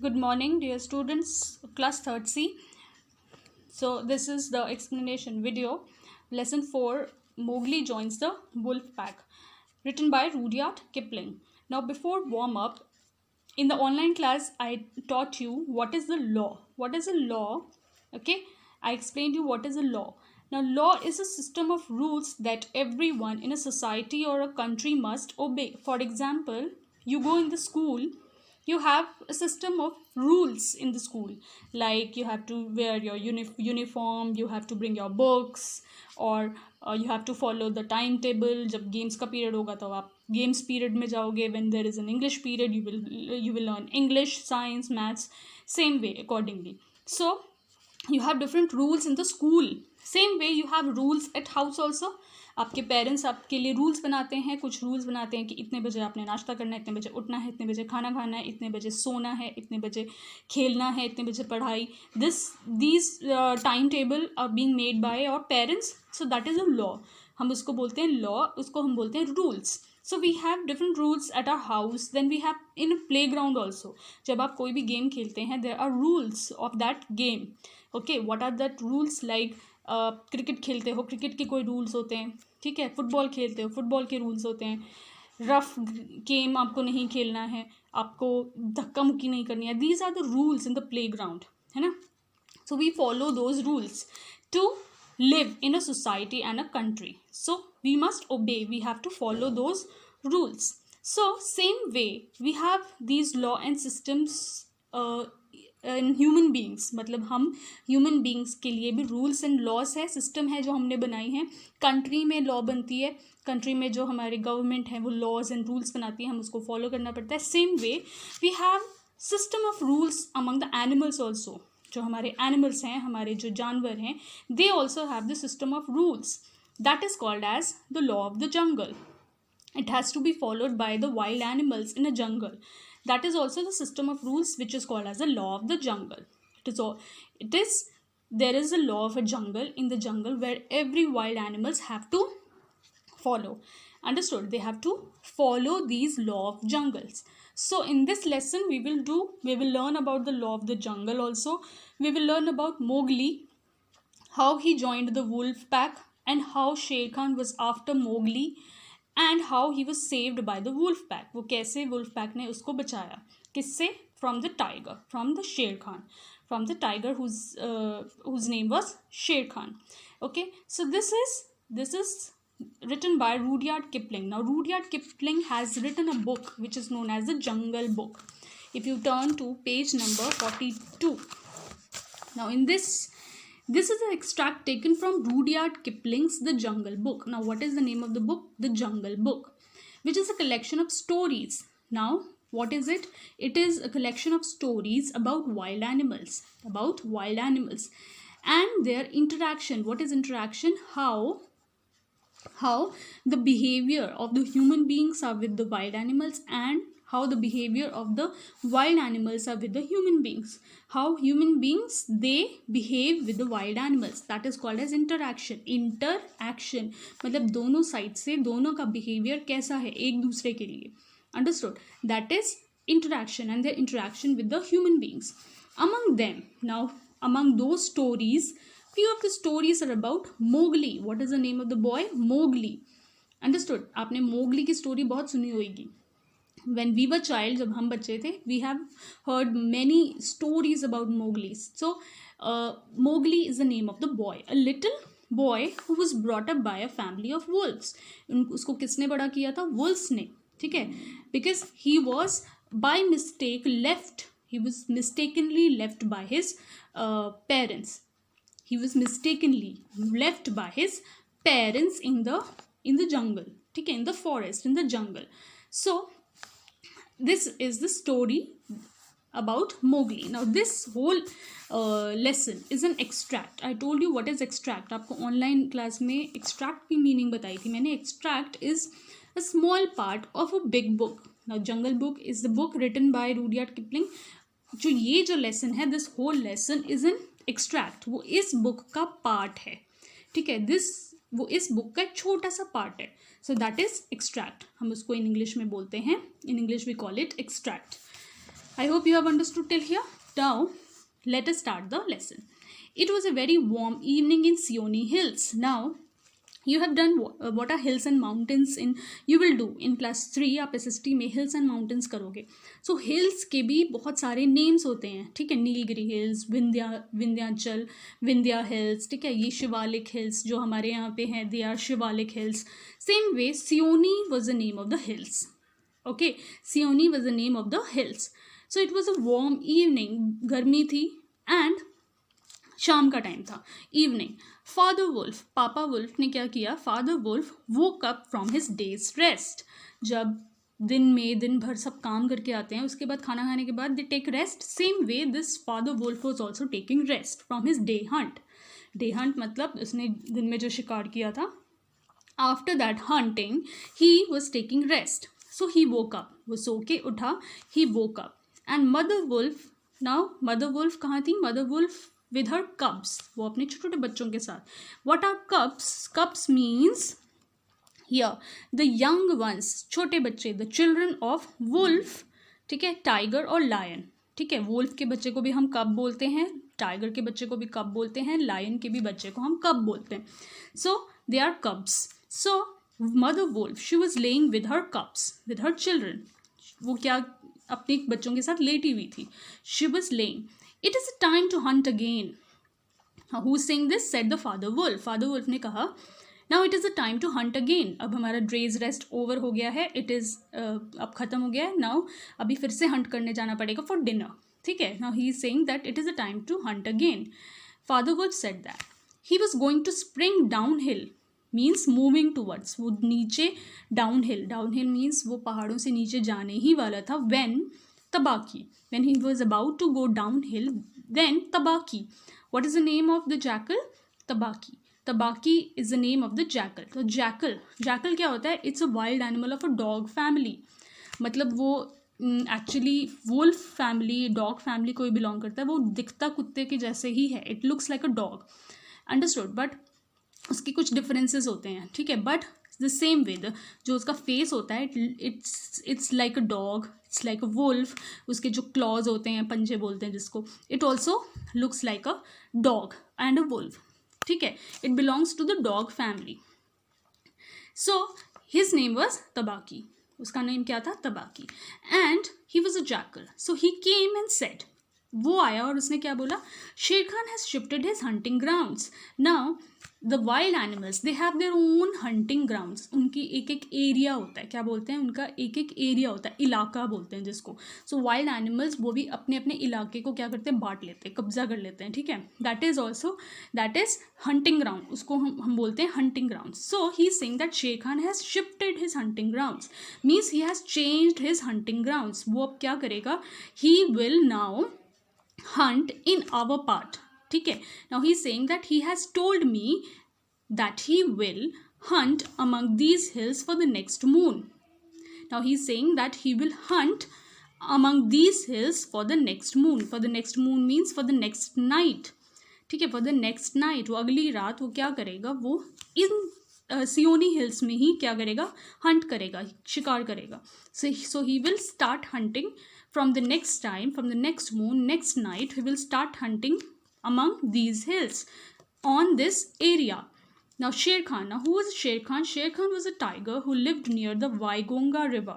Good morning, dear students, class 3rd C. So, this is the explanation video. Lesson 4 Mowgli joins the wolf pack, written by Rudyard Kipling. Now, before warm up, in the online class, I taught you what is the law. What is a law? Okay, I explained you what is a law. Now, law is a system of rules that everyone in a society or a country must obey. For example, you go in the school, you have a system of rules in the school, like you have to wear your uniform, you have to bring your books, or you have to follow the timetable. जब games का period होगा तो आप games period में जाओगे. When there is an English period, you will learn English, science, maths, same way accordingly. So you have different rules in the school. Same way you have rules at house also. आपके parents आपके लिए rules बनाते हैं, कुछ rules बनाते हैं कि इतने बजे आपने नाश्ता करना है, इतने बजे उठना है, इतने बजे खाना खाना है, इतने बजे सोना है, इतने बजे खेलना है, इतने बजे पढ़ाई. These time table are being made by our parents. So that is a law. हम उसको बोलते हैं लॉ, उसको हम बोलते हैं rules. So we have different rules at our house. Then we have in playground also. जब आप कोई भी गेम खेलते हैं, there are rules of that game. Okay, what are that rules? Like cricket खेलते हो, क्रिकेट के कोई रूल्स होते हैं. ठीक है, फुटबॉल खेलते हो, फुटबॉल के रूल्स होते हैं. रफ गेम आपको नहीं खेलना है, आपको धक्का मुक्की नहीं करनी है. These are the rules in the playground, है ना. So we follow those rules to live in a society and a country. So we must obey, we have to follow those rules. So same way we have these law and systems in human beings. मतलब हम human beings के लिए भी rules and laws है, system है जो हमने बनाई है. country में law बनती है, country में जो हमारी government है वो laws and rules बनाती है, हम उसको follow करना पड़ता है. same way we have system of rules among the animals also. जो हमारे एनिमल्स हैं, हमारे जो जानवर हैं, they also have the system of rules. That is called as the law of the jungle. It has to be followed by the wild animals in a jungle. That is also the system of rules which is called as the law of the jungle. It is there is a law of a jungle in the jungle where every wild animals have to follow. Understood? They have to follow these law of jungles. So in this lesson we will learn about the law of the jungle also. We will learn about Mowgli, how he joined the wolf pack, and how Sher Khan was after Mowgli, and how he was saved by the wolf pack. वो कैसे wolf pack ने उसको बचाया, किससे? From the tiger, from the Sher Khan, from the tiger whose name was Sher Khan. Okay, so this is written by Rudyard Kipling. Now Rudyard Kipling has written a book which is known as the Jungle Book. If you turn to page number 42. Now in this is an extract taken from Rudyard Kipling's The Jungle Book. Now what is the name of the book? The Jungle Book, which is a collection of stories. Now what is it? It is a collection of stories about wild animals, and their interaction. What is interaction? How the behavior of the human beings are with the wild animals, and how the behavior of the wild animals are with the human beings. How human beings they behave with the wild animals. That is called as interaction. मतलब दोनों side से दोनों का behavior कैसा है एक दूसरे के लिए. Understood? That is interaction, and their interaction with the human beings. Among them, now among those stories, few of the stories are about Mowgli. What is the name of the boy? Mowgli. Understood? आपने Mowgli की story बहुत सुनी होगी. When we were child, जब हम बच्चे थे, we have heard many stories about Mowgli. So Mowgli is the name of the boy, a little boy who was brought up by a family of wolves. उसको किसने बड़ा किया था? Wolves ने. ठीक है, because he was by mistake left. He was mistakenly left by his parents. He was mistakenly left by his parents in the jungle. ठीक है, in the forest, in the jungle. So this is the story about Mowgli. Now this whole lesson is an extract. I told you what is extract. आपको online class में extract की meaning बताई थी मैंने. Extract is a small part of a big book. Now Jungle Book is the book written by Rudyard Kipling. ये जो lesson है, this whole lesson is an extract. वो इस book का part है. ठीक है, वो इस book का छोटा सा part है. So that is extract. हम उसको in English में बोलते हैं. In English we call it extract. I hope you have understood till here. Now let us start the lesson. It was a very warm evening in Seoni Hills. Now you have done what are hills and mountains in, you will do in class 3 आप SST में hills and mountains करोगे. So hills के भी बहुत सारे names होते हैं, ठीक है. नीलगिरी hills, विंध्याचल, विंध्या hills, ठीक है. ये शिवालिक hills जो हमारे यहाँ पे हैं, they are Shivalik hills. Same way Seoni was the name of the hills. Okay, Seoni was the name of the hills. So it was a warm evening, गर्मी थी, and शाम का टाइम था, इवनिंग. फादर वुल्फ, पापा wolf ने क्या किया, father wolf woke up from his day's rest. जब दिन भर सब काम करके आते हैं, उसके बाद खाना खाने के बाद they take rest. Same way this father wolf was also taking rest from his day hunt. Day hunt मतलब उसने दिन में जो शिकार किया था. After that hunting he was taking rest. So he woke up, वो सो के उठा, he woke up. And mother wolf, now mother wolf कहाँ थी, mother wolf with her cubs, वो अपने छोटे छोटे बच्चों के साथ. What are cubs? Cubs means here the young ones, छोटे बच्चे, the children of wolf, ठीक है, टाइगर और लायन, ठीक है. वुल्फ के बच्चे को भी हम कब बोलते हैं, टाइगर के बच्चे को भी कब बोलते हैं, लायन के भी बच्चे को हम कब बोलते हैं. So they are cubs. So mother wolf, she was laying with her cubs, with her children. वो क्या अपने बच्चों के साथ लेटी हुई थी. She was laying. It is a time to hunt again. Now, who's saying this? Said the father wolf. Father wolf ने कहा, now it is a time to hunt again. अब हमारा days rest over हो गया है. It is अब खत्म हो गया है. Now अभी फिर से hunt करने जाना पड़ेगा for dinner. ठीक है. Now he is saying that it is a time to hunt again. Father wolf said that he was going to spring downhill. Means moving towards. वो नीचे downhill. Downhill means वो पहाड़ों से नीचे जाने ही वाला था. When he was about to go downhill, then Tabaki. What is the name of the jackal? Tabaki. Tabaki is the name of the jackal. So jackal क्या होता है? It's a wild animal of a dog family. मतलब वो actually wolf family, dog family को ही belong करता है. वो दिखता कुत्ते के जैसे ही है. It looks like a dog. Understood? But उसकी कुछ differences होते हैं, ठीक है. But the same way, जो उसका फेस होता है, it's like a dog, it's like a wolf. उसके जो claws होते हैं, पंजे बोलते हैं जिसको, it also looks like a dog and a wolf, ठीक है. It belongs to the dog family. So his name was Tabaki. उसका नेम क्या था, तबाकी. And he was a jackal. So he came and said, वो आया और उसने क्या बोला, शेर Khan has shifted his hunting grounds. Now the wild animals they have their own hunting grounds. उनकी एक एक एरिया होता है, क्या बोलते हैं, उनका एक एक एरिया होता है, इलाका बोलते हैं जिसको. सो वाइल्ड एनिमल्स वो भी अपने अपने इलाके को क्या करते हैं, बांट लेते हैं, कब्जा कर लेते हैं, ठीक है. दैट इज हंटिंग ग्राउंड, उसको हम बोलते हैं hunting ground. So he is saying that Shere Khan has shifted his hunting grounds. Means he has changed his hunting grounds. वो अब क्या करेगा, he will now hunt in our part, ठीक है. Now he is saying that he has told me that he will hunt among these hills for the next moon. Now he is saying that he will hunt among these hills for the next moon. For the next moon means for the next night, ठीक है. for the next night, वो अगली रात वो क्या करेगा, वो इन Seoni hills में ही क्या करेगा, हंट करेगा, शिकार करेगा. So he will start hunting from the next time, from the next moon, next night, he will start hunting among these hills on this area. Now Sher Khan, now who was Sher Khan? Sher Khan was a tiger who lived near the Waigonga river.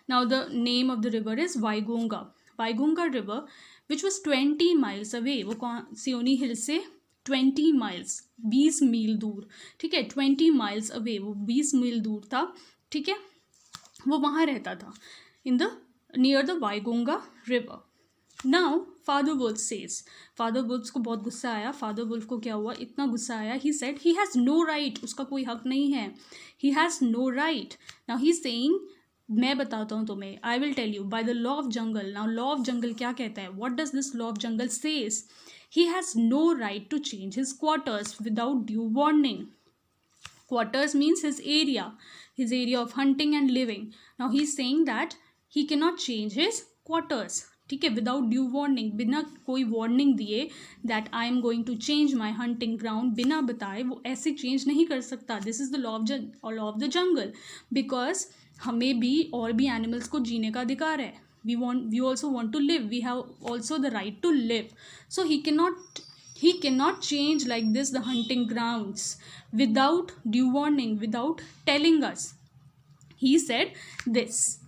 Now the name of the river is Waigonga. Waigonga river, which was 20 miles away. वो सियोनी हिल से 20 miles, 20 मील दूर, ठीक है. 20 miles away, वो 20 मील दूर था, ठीक है. वो वहाँ रहता था, in the near the Waigonga river. Now Father Wolf says, Father Wolf को बहुत गुस्सा आया. Father Wolf को क्या हुआ, इतना गुस्सा आया, he said he has no right, उसका कोई हक नहीं है, he has no right. Now he is saying, मैं बताता हूँ तुम्हें, I will tell you by the law of jungle. Now law of jungle क्या कहता है, what does this law of jungle says? He has no right to change his quarters without due warning. Quarters means his area of hunting and living. Now he is saying that he cannot change his quarters, ठीक है, without due warning, बिना कोई warning दिए, that I am going to change my hunting ground, बिना बताए वो ऐसे change नहीं कर सकता. This is the law of the jungle, because हमें भी और भी एनिमल्स को जीने का अधिकार है. we also want to live. We have also the right to live. So he cannot change like this the hunting grounds without due warning, without telling us. He said this.